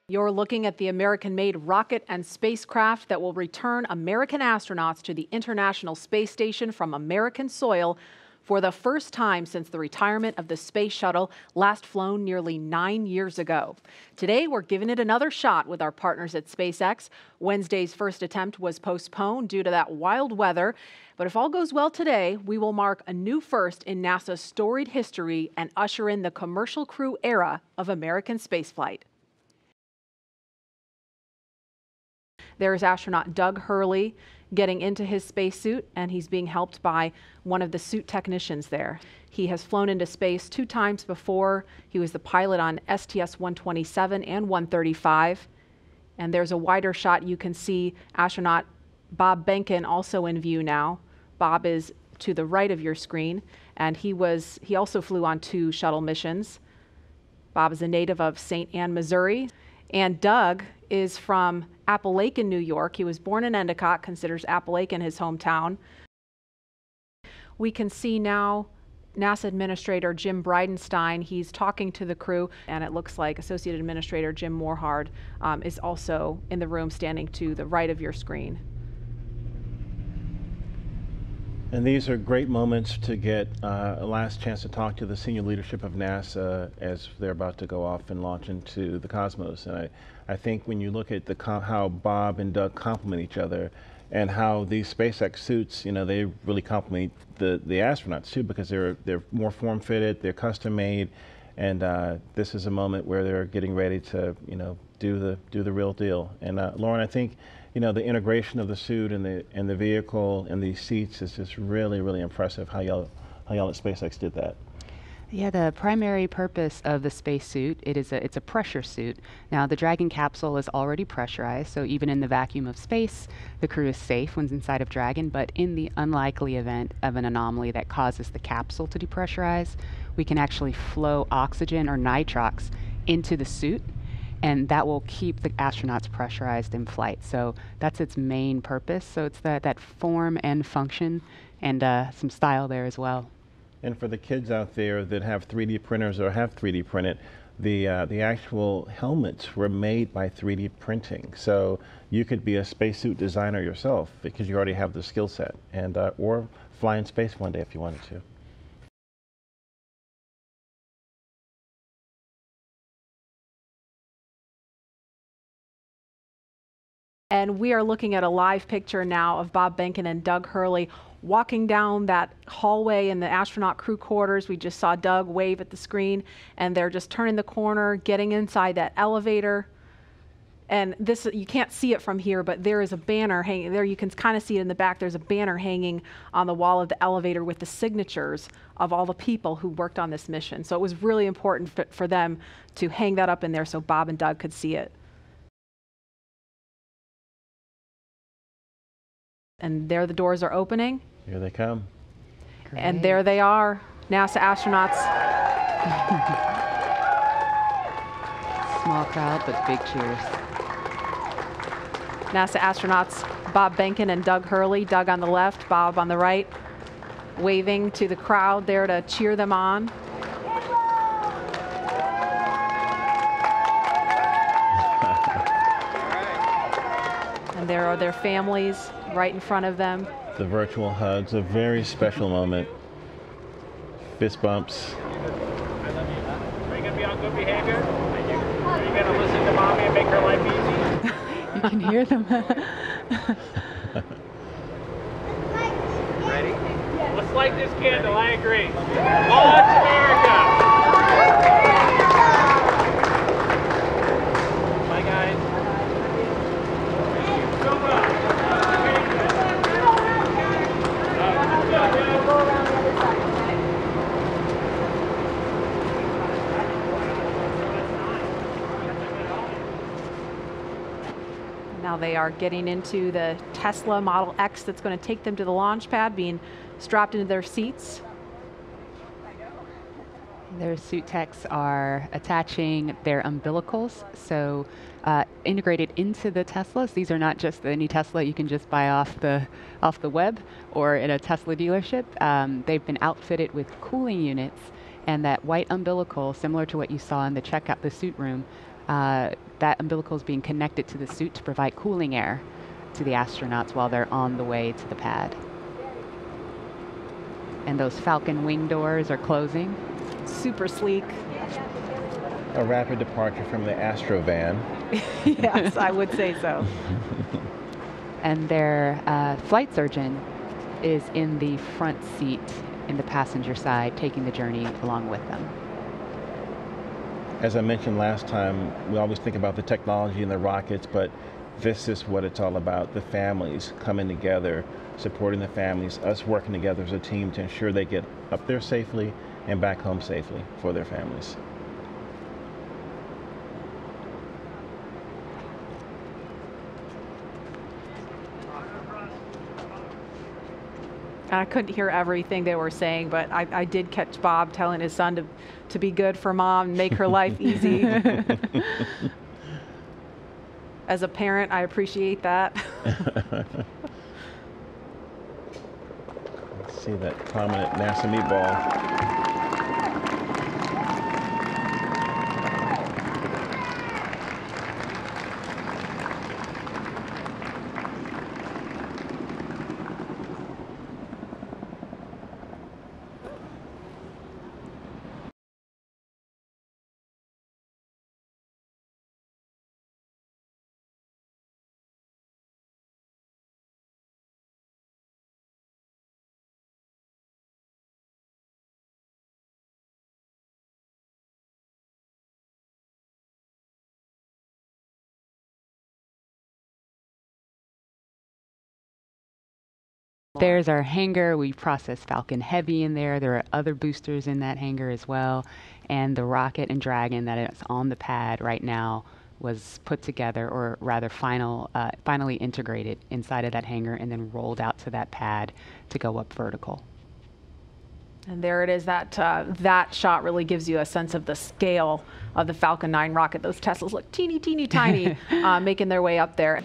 You're looking at the American-made rocket and spacecraft that will return American astronauts to the International Space Station from American soil for the first time since the retirement of the space shuttle, last flown nearly 9 years ago. Today, we're giving it another shot with our partners at SpaceX. Wednesday's first attempt was postponed due to that wild weather. But if all goes well today, we will mark a new first in NASA's storied history and usher in the commercial crew era of American spaceflight. There's astronaut Doug Hurley getting into his spacesuit, and he's being helped by one of the suit technicians there. He has flown into space 2 times before. He was the pilot on STS-127 and 135. And there's a wider shot. You can see astronaut Bob Behnken also in view now. Bob is to the right of your screen, and he also flew on 2 shuttle missions. Bob is a native of St. Ann, Missouri. And Doug is from Appalachian, New York. He was born in Endicott, considers Appalachian his hometown. We can see now NASA Administrator Jim Bridenstine. He's talking to the crew, and it looks like Associate Administrator Jim Morhard is also in the room, standing to the right of your screen. And these are great moments to get a last chance to talk to the senior leadership of NASA as they're about to go off and launch into the cosmos. And I think when you look at how Bob and Doug complement each other, and how these SpaceX suits, you know, they really complement the astronauts too, because they're more form-fitted, they're custom-made, and this is a moment where they're getting ready to, you know, do the real deal. And Lauren, I think, you know, the integration of the suit and the vehicle and these seats is just really, really impressive. How y'all at SpaceX did that. Yeah, the primary purpose of the spacesuit, it's a pressure suit. Now, the Dragon capsule is already pressurized, so even in the vacuum of space, the crew is safe when inside of Dragon, but in the unlikely event of an anomaly that causes the capsule to depressurize, we can actually flow oxygen or nitrox into the suit, and that will keep the astronauts pressurized in flight. So that's its main purpose. So it's that form and function, and some style there as well. And for the kids out there that have 3D printers or have 3D printed, the actual helmets were made by 3D printing. So you could be a spacesuit designer yourself because you already have the skill set, and or fly in space one day if you wanted to. And we are looking at a live picture now of Bob Behnken and Doug Hurley walking down that hallway in the astronaut crew quarters. We just saw Doug wave at the screen, and they're just turning the corner, getting inside that elevator. And this, you can't see it from here, but there is a banner hanging there. You can kind of see it in the back. There's a banner hanging on the wall of the elevator with the signatures of all the people who worked on this mission. So it was really important for them to hang that up in there so Bob and Doug could see it. And there the doors are opening. Here they come. Great. And there they are, NASA astronauts. Small crowd, but big cheers. NASA astronauts Bob Behnken and Doug Hurley, Doug on the left, Bob on the right, waving to the crowd there to cheer them on. And there are their families right in front of them. The virtual hugs, a very special moment. Fist bumps. I love you. Are you going to be on good behavior? Are you going to listen to mommy and make her life easy? You can hear them. Ready? Let's light this candle, I agree. Launch America! Bye, guys. Now now they are getting into the Tesla Model X that's going to take them to the launch pad, being strapped into their seats. Their suit techs are attaching their umbilicals, so integrated into the Teslas. These are not just any Tesla you can just buy off the web or in a Tesla dealership. They've been outfitted with cooling units, and that white umbilical, similar to what you saw in the suit room, that umbilical is being connected to the suit to provide cooling air to the astronauts while they're on the way to the pad. And those Falcon wing doors are closing. Super sleek. A rapid departure from the Astro van. Yes, I would say so. And their flight surgeon is in the front seat in the passenger side, taking the journey along with them. As I mentioned last time, we always think about the technology and the rockets, but this is what it's all about, the families coming together, supporting the families, us working together as a team to ensure they get up there safely and back home safely for their families. I couldn't hear everything they were saying, but I did catch Bob telling his son to be good for mom and make her life easy. As a parent, I appreciate that. Let's see that prominent NASA meatball. There's our hangar. We process Falcon Heavy in there. There are other boosters in that hangar as well. And the rocket and Dragon that is on the pad right now was put together, or rather finally integrated inside of that hangar and then rolled out to that pad to go up vertical. And there it is. That shot really gives you a sense of the scale of the Falcon 9 rocket. Those Teslas look teeny, teeny, tiny, making their way up there.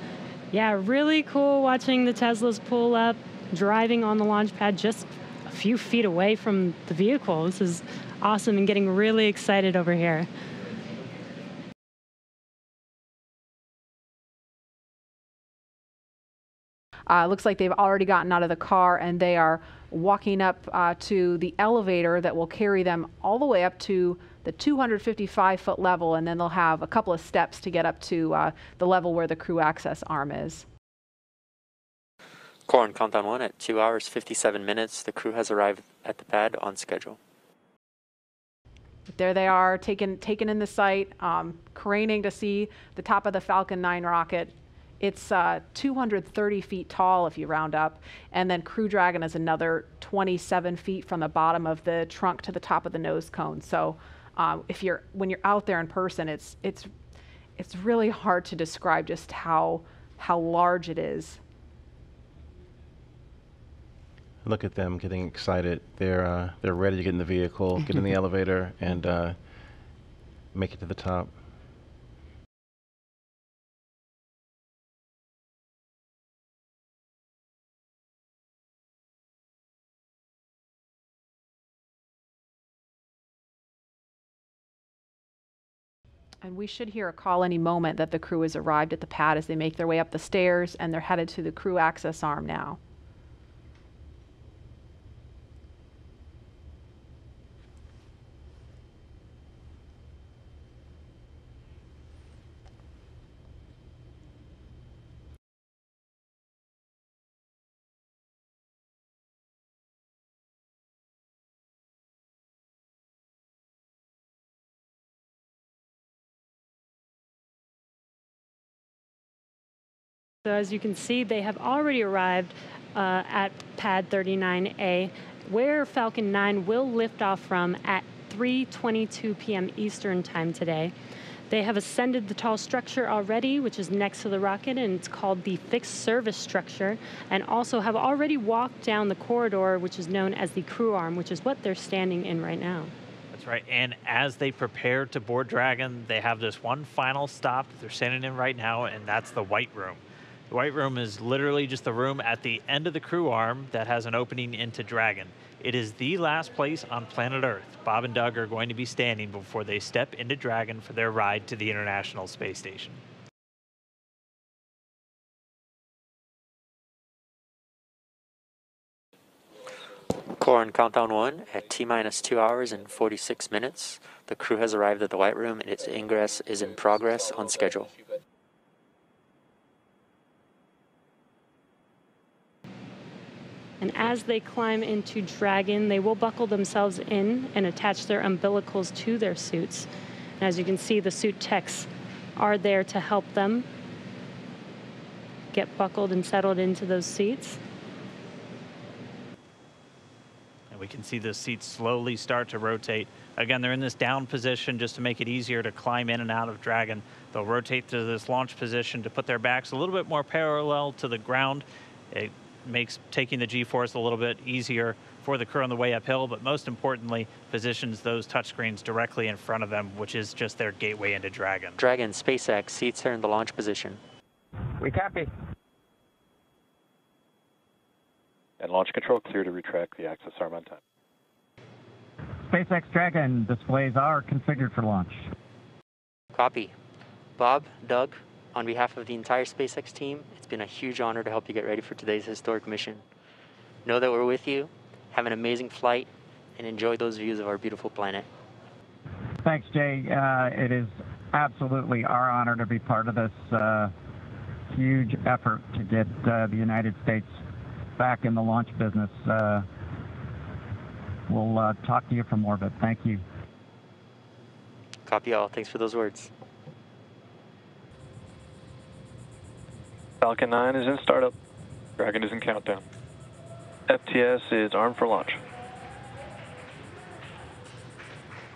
Yeah, really cool watching the Teslas pull up, driving on the launch pad just a few feet away from the vehicle. This is awesome and getting really excited over here. Looks like they've already gotten out of the car and they are walking up to the elevator that will carry them all the way up to the 255-foot level, and then they'll have a couple of steps to get up to the level where the crew access arm is. Core on countdown 1 at 2 hours 57 minutes. The crew has arrived at the pad on schedule. There they are, taken in the sight, craning to see the top of the Falcon 9 rocket. It's 230 feet tall if you round up, and then Crew Dragon is another 27 feet from the bottom of the trunk to the top of the nose cone. So when you're out there in person, it's really hard to describe just how large it is. Look at them getting excited. They're ready to get in the vehicle, get in the elevator, and make it to the top. And we should hear a call any moment that the crew has arrived at the pad as they make their way up the stairs, and they're headed to the crew access arm now. So as you can see, they have already arrived at pad 39A, where Falcon 9 will lift off from at 3:22 p.m. Eastern time today. They have ascended the tall structure already, which is next to the rocket, and it's called the fixed service structure, and also have already walked down the corridor, which is known as the crew arm, which is what they're standing in right now. That's right. And as they prepare to board Dragon, they have this one final stop that they're standing in right now, and that's the White Room. The White Room is literally just the room at the end of the crew arm that has an opening into Dragon. It is the last place on planet Earth Bob and Doug are going to be standing before they step into Dragon for their ride to the International Space Station. Core on countdown 1 at T-minus 2 hours and 46 minutes. The crew has arrived at the White Room and its ingress is in progress on schedule. And as they climb into Dragon, they will buckle themselves in and attach their umbilicals to their suits. And as you can see, the suit techs are there to help them get buckled and settled into those seats. And we can see the seats slowly start to rotate. Again, they're in this down position just to make it easier to climb in and out of Dragon. They'll rotate to this launch position to put their backs a little bit more parallel to the ground. It makes taking the G-force a little bit easier for the crew on the way uphill, but most importantly, positions those touchscreens directly in front of them, which is just their gateway into Dragon. Dragon SpaceX seats are in the launch position. We copy. And launch control clear to retract the access arm on time. SpaceX Dragon displays are configured for launch. Copy. Bob, Doug, on behalf of the entire SpaceX team, it's been a huge honor to help you get ready for today's historic mission. Know that we're with you, have an amazing flight, and enjoy those views of our beautiful planet. Thanks, Jay. It is absolutely our honor to be part of this huge effort to get the United States back in the launch business. We'll talk to you for more of it. Thank you. Copy all. Thanks for those words. Falcon 9 is in startup. Dragon is in countdown. FTS is armed for launch.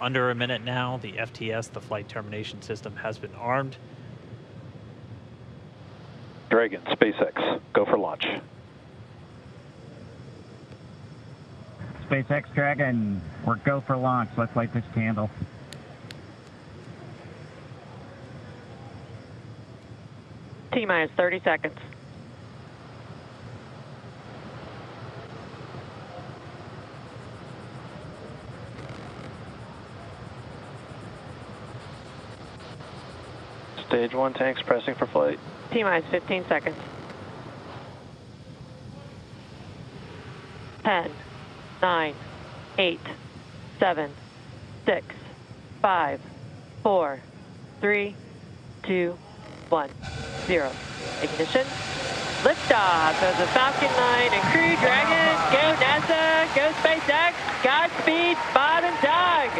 Under a minute now, the FTS, the flight termination system, has been armed. Dragon, SpaceX, go for launch. SpaceX Dragon, we're go for launch. Let's light this candle. T-minus 30 seconds. Stage 1 tanks pressing for flight. T-minus 15 seconds. 10, 9, 8, 7, 6, 5, 4, 3, 2, 1, 0. Ignition. Liftoff of the Falcon 9 and Crew Dragon. Go NASA, go SpaceX, Godspeed, Bob and Doug.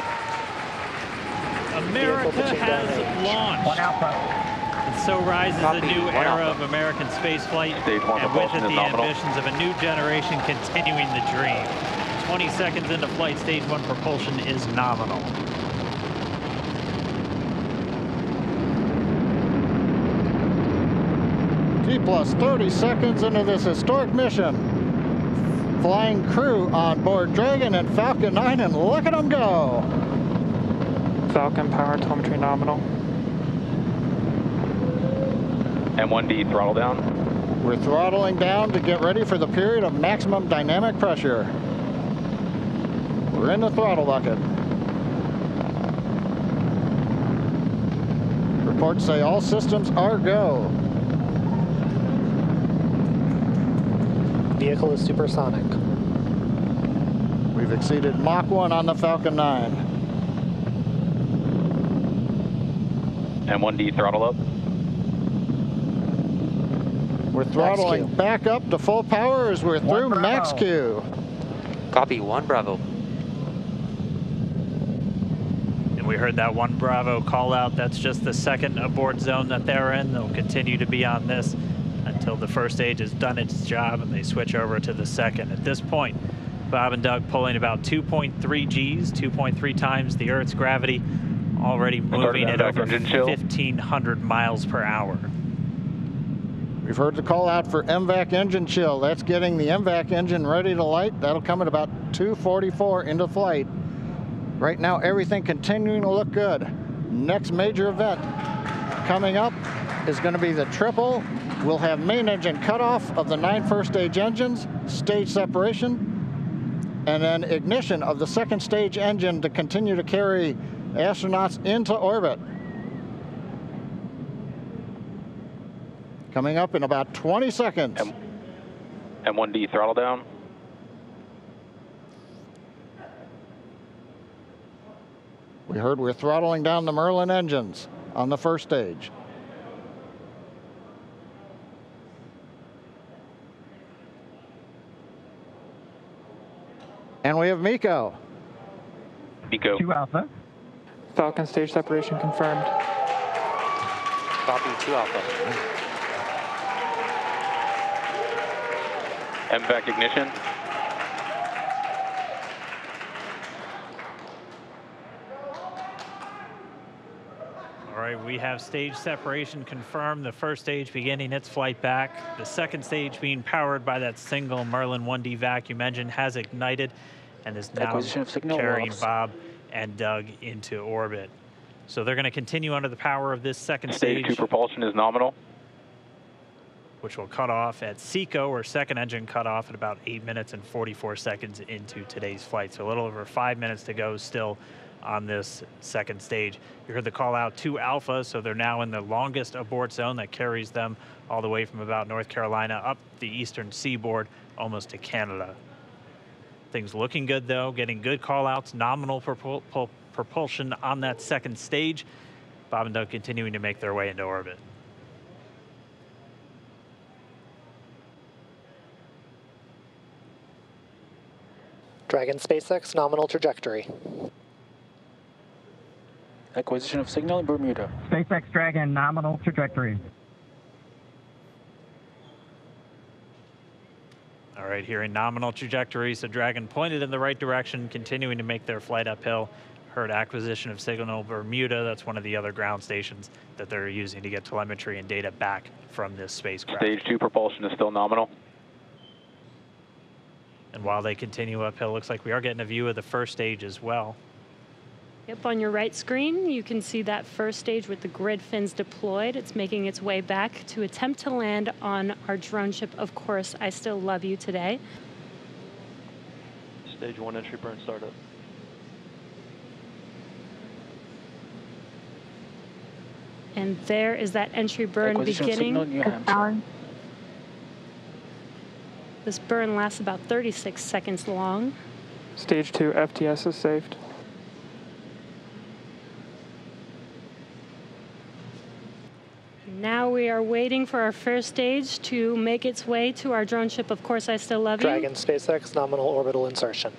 America has launched. One Alpha. And so rises a new era of American spaceflight, and with it the ambitions of a new generation continuing the dream. 20 seconds into flight, stage 1 propulsion is nominal. T plus 30 seconds into this historic mission. Flying crew on board Dragon and Falcon 9, and look at them go. Falcon power telemetry nominal. M1D throttle down. We're throttling down to get ready for the period of maximum dynamic pressure. We're in the throttle bucket. Reports say all systems are go. Vehicle is supersonic. We've exceeded Mach 1 on the Falcon 9. M1D throttle up. We're throttling back up to full power as we're through max Q. Copy, 1 Bravo. And we heard that 1 Bravo call out. That's just the second abort zone that they're in. They'll continue to be on this until the first stage has done its job and they switch over to the second. At this point, Bob and Doug pulling about 2.3 Gs, 2.3 times the Earth's gravity, already moving at over engine chill. 1,500 miles per hour. We've heard the call out for MVAC engine chill. That's getting the MVAC engine ready to light. That'll come at about 2:44 into flight. Right now, everything continuing to look good. Next major event coming up is going to be the triple. We'll have main engine cutoff of the 9 first stage engines, stage separation, and then ignition of the second stage engine to continue to carry astronauts into orbit. Coming up in about 20 seconds. M1D throttle down. We heard we're throttling down the Merlin engines on the first stage. And we have Miko. Miko. 2 Alpha. Falcon stage separation confirmed. Copy, 2 Alpha. MVAC ignition. All right, we have stage separation confirmed. The first stage beginning its flight back. The second stage being powered by that single Merlin 1D vacuum engine has ignited and is now carrying Bob and Doug into orbit. So they're going to continue under the power of this second stage. Stage 2 propulsion is nominal. Which will cut off at SECO, or second engine cut off, at about 8 minutes and 44 seconds into today's flight. So a little over 5 minutes to go still on this second stage. You heard the call out 2 Alpha, so they're now in the longest abort zone that carries them all the way from about North Carolina up the eastern seaboard almost to Canada. Things looking good though, getting good call outs, nominal propulsion on that second stage. Bob and Doug continuing to make their way into orbit. Dragon SpaceX nominal trajectory. Acquisition of signal in Bermuda. SpaceX Dragon nominal trajectory. All right, here in nominal trajectory, so Dragon pointed in the right direction, continuing to make their flight uphill. Heard acquisition of signal Bermuda. That's one of the other ground stations that they're using to get telemetry and data back from this spacecraft. Stage 2 propulsion is still nominal. And while they continue uphill, looks like we are getting a view of the first stage as well. Yep, on your right screen, you can see that first stage with the grid fins deployed. It's making its way back to attempt to land on our drone ship, Of Course I Still Love You, today. Stage 1 entry burn startup. And there is that entry burn beginning. This burn lasts about 36 seconds long. Stage 2 FTS is saved. Now we are waiting for our first stage to make its way to our drone ship, Of Course I Still Love You. Dragon SpaceX nominal orbital insertion.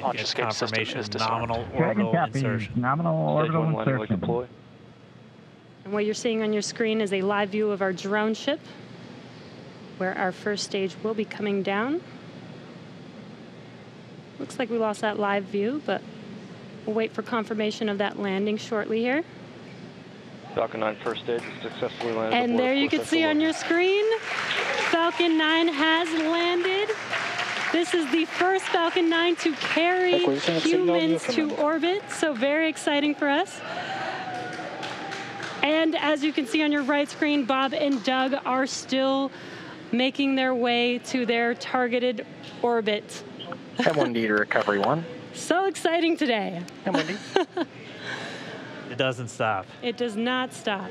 Launch escape confirmation, nominal Dragon orbital copy, insertion. nominal orbital insertion. Deploy. And what you're seeing on your screen is a live view of our drone ship, where our first stage will be coming down. Looks like we lost that live view, but we'll wait for confirmation of that landing shortly here. Falcon 9 first stage is successfully landed. And there you can see on your screen, Falcon 9 has landed. This is the first Falcon 9 to carry humans to orbit, so very exciting for us. And as you can see on your right screen, Bob and Doug are still making their way to their targeted orbit. M1D to recovery 1. So exciting today. M1D. It doesn't stop. It does not stop.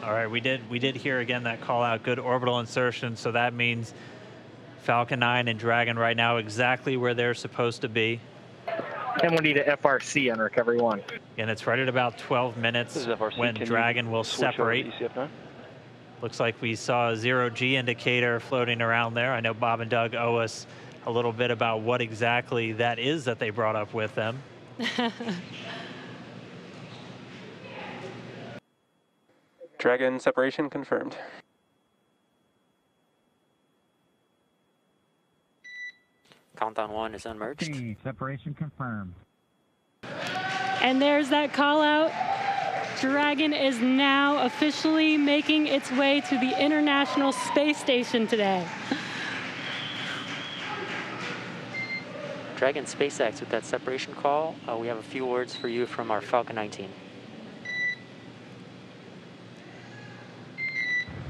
All right, we did hear again that call out, good orbital insertion, so that means Falcon 9 and Dragon right now exactly where they're supposed to be. M1D to FRC on recovery 1. And it's right at about 12 minutes when Dragon will separate. Looks like we saw a 0G indicator floating around there. I know Bob and Doug owe us a little bit about what exactly that is that they brought up with them. Dragon separation confirmed. Countdown 1 is unmerged. Separation confirmed. And there's that call out. Dragon is now officially making its way to the International Space Station today. Dragon SpaceX with that separation call. We have a few words for you from our Falcon 9 team.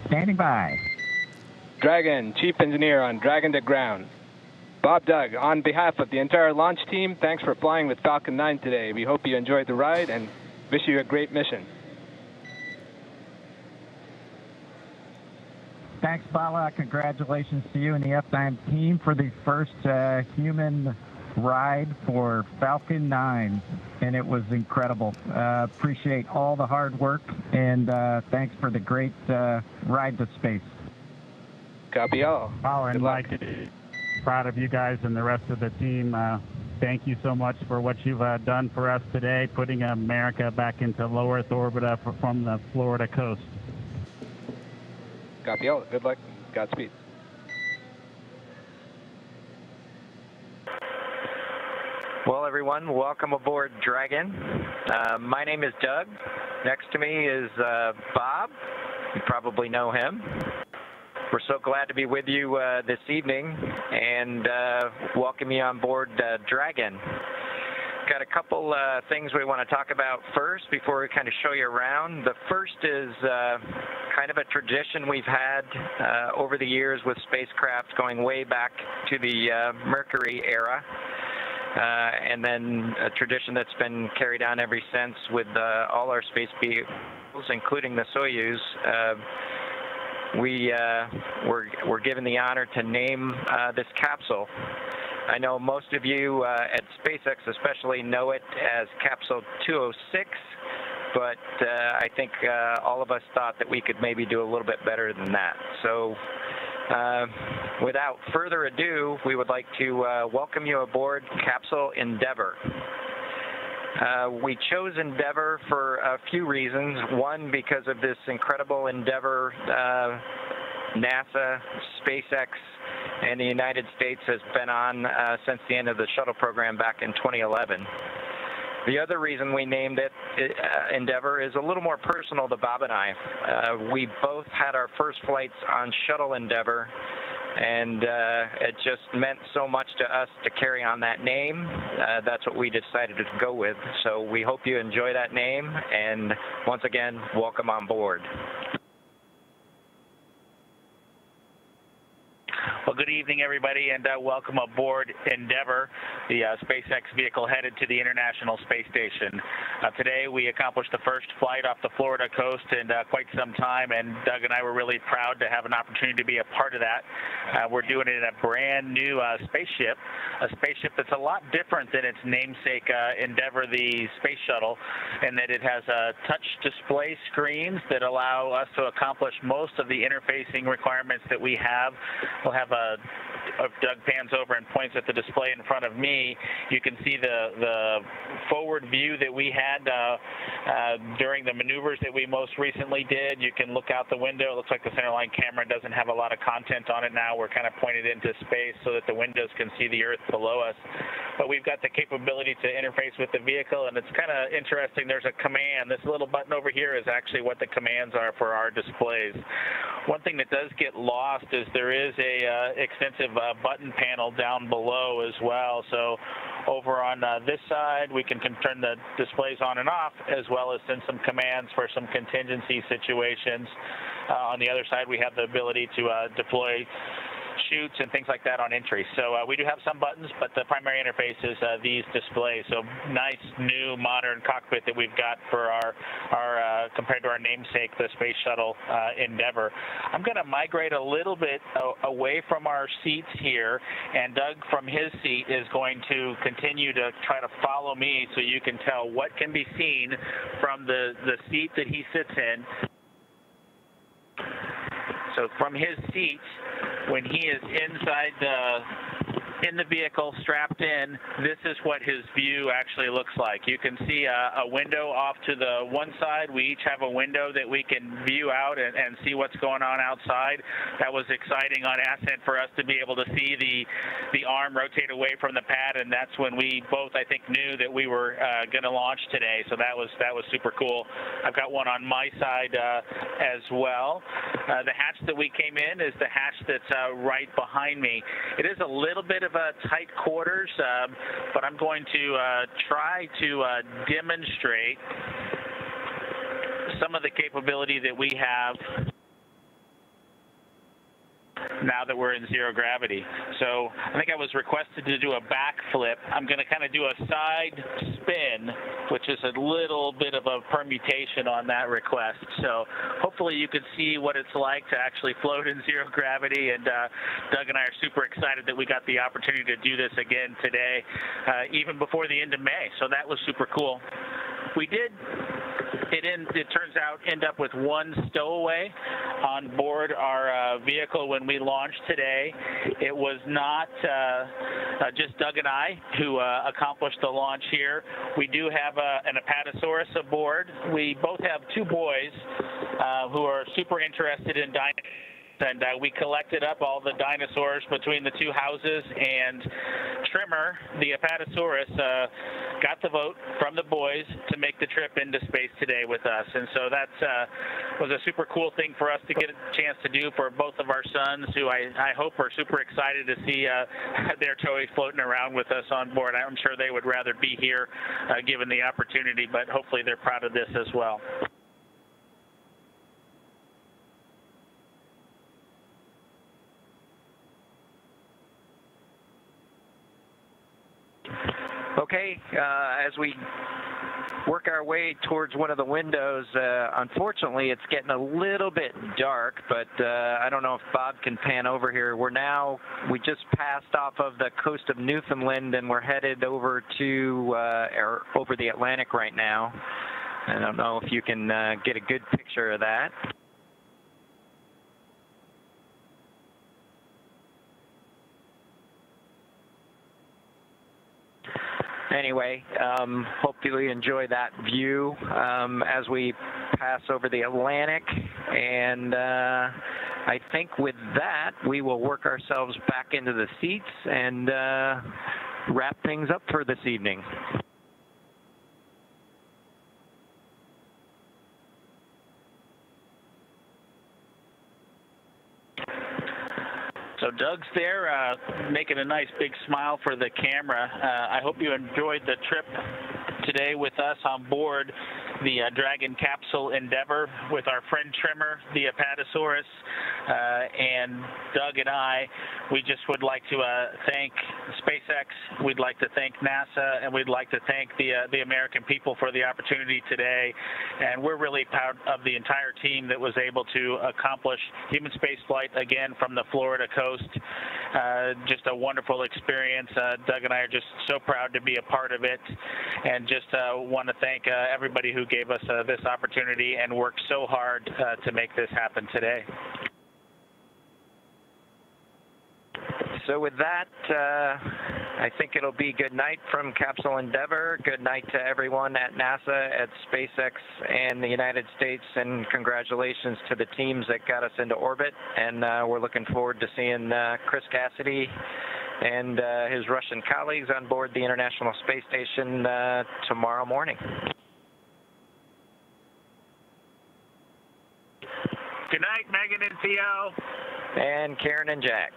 Standing by. Dragon, Chief Engineer on Dragon to Ground. Bob Doug, on behalf of the entire launch team, thanks for flying with Falcon 9 today. We hope you enjoyed the ride and wish you a great mission. Thanks, Bala. Congratulations to you and the F9 team for the first human ride for Falcon 9, and it was incredible. Appreciate all the hard work, and thanks for the great ride to space. Copy all. Oh, and Mike, proud of you guys and the rest of the team. Thank you so much for what you've done for us today, putting America back into low Earth orbit from the Florida coast. Copy all. Good luck. Godspeed. Well, everyone, welcome aboard Dragon. My name is Doug. Next to me is Bob. You probably know him. We're so glad to be with you this evening and welcome you on board Dragon. Got a couple things we want to talk about first before we kind of show you around. The first is kind of a tradition we've had over the years with spacecraft going way back to the Mercury era. And then a tradition that's been carried on ever since with all our space vehicles, including the Soyuz. We're given the honor to name this capsule. I know most of you at SpaceX especially know it as Capsule 206, but I think all of us thought that we could maybe do a little bit better than that. So without further ado, we would like to welcome you aboard Capsule Endeavour. We chose Endeavour for a few reasons. One, because of this incredible endeavor NASA, SpaceX, and the United States has been on since the end of the shuttle program back in 2011. The other reason we named it Endeavour is a little more personal to Bob and I. We both had our first flights on Shuttle Endeavour, and it just meant so much to us to carry on that name. That's what we decided to go with. So we hope you enjoy that name, and once again, welcome on board. Well, good evening, everybody, and welcome aboard Endeavour, the SpaceX vehicle headed to the International Space Station. Today, we accomplished the first flight off the Florida coast in quite some time, and Doug and I were really proud to have an opportunity to be a part of that. We're doing it in a brand new spaceship, a spaceship that's a lot different than its namesake Endeavour, the space shuttle, in that it has touch display screens that allow us to accomplish most of the interfacing requirements that we have. We'll have Doug pans over and points at the display in front of me. You can see the forward view that we had during the maneuvers that we most recently did. You can look out the window. It looks like the centerline camera doesn't have a lot of content on it now. We're kind of pointed into space so that the windows can see the Earth below us. But we've got the capability to interface with the vehicle, and it's kind of interesting. There's a command. This little button over here is actually what the commands are for our displays. One thing that does get lost is there is a extensive button panel down below as well. So over on this side, we can turn the displays on and off, as well as send some commands for some contingency situations. On the other side, we have the ability to deploy chutes and things like that on entry. So we do have some buttons, but the primary interface is these displays. So nice, new, modern cockpit that we've got for our compared to our namesake, the Space Shuttle Endeavour. I'm going to migrate a little bit away from our seats here, and Doug from his seat is going to continue to try to follow me so you can tell what can be seen from the seat that he sits in. So from his seat, when he is inside in the vehicle, strapped in, this is what his view actually looks like. You can see a window off to the one side. We each have a window that we can view out and see what's going on outside. That was exciting on ascent for us to be able to see the arm rotate away from the pad, and that's when we both, I think, knew that we were going to launch today. So that was super cool. I've got one on my side as well. The hatch that we came in is the hatch that's right behind me. It is a little bit of a tight quarters, but I'm going to try to demonstrate some of the capability that we have now that we're in zero gravity. So I think I was requested to do a backflip. I'm going to kind of do a side spin, which is a little bit of a permutation on that request. So hopefully you can see what it's like to actually float in zero gravity. And Doug and I are super excited that we got the opportunity to do this again today, even before the end of May. So that was super cool. We did, it turns out, end up with one stowaway on board our vehicle when we launched today. It was not just Doug and I who accomplished the launch here. We do have an Apatosaurus aboard. We both have two boys who are super interested in dinosaurs. And we collected up all the dinosaurs between the two houses, and Trimmer, the Apatosaurus, got the vote from the boys to make the trip into space today with us. And so that was a super cool thing for us to get a chance to do for both of our sons, who I hope are super excited to see their toys floating around with us on board. I'm sure they would rather be here given the opportunity, but hopefully they're proud of this as well. Okay, as we work our way towards one of the windows, unfortunately it's getting a little bit dark, but I don't know if Bob can pan over here. We just passed off of the coast of Newfoundland, and we're headed over to over the Atlantic right now. I don't know if you can get a good picture of that. Anyway, hopefully you enjoy that view as we pass over the Atlantic. And I think with that, we will work ourselves back into the seats and wrap things up for this evening. So Doug's there, making a nice big smile for the camera. I hope you enjoyed the trip today with us on board the Dragon Capsule Endeavor with our friend Trimmer, the Apatosaurus, and Doug and I. We just would like to thank SpaceX, we'd like to thank NASA, and we'd like to thank the American people for the opportunity today. And we're really proud of the entire team that was able to accomplish human spaceflight again from the Florida coast. Just a wonderful experience. Doug and I are just so proud to be a part of it, and just want to thank everybody who gave us this opportunity and worked so hard to make this happen today. So with that, I think it'll be good night from Capsule Endeavor. Good night to everyone at NASA, at SpaceX, and the United States, and congratulations to the teams that got us into orbit. And we're looking forward to seeing Chris Cassidy and his Russian colleagues on board the International Space Station tomorrow morning. Good night, Megan and Theo. And Karen and Jack.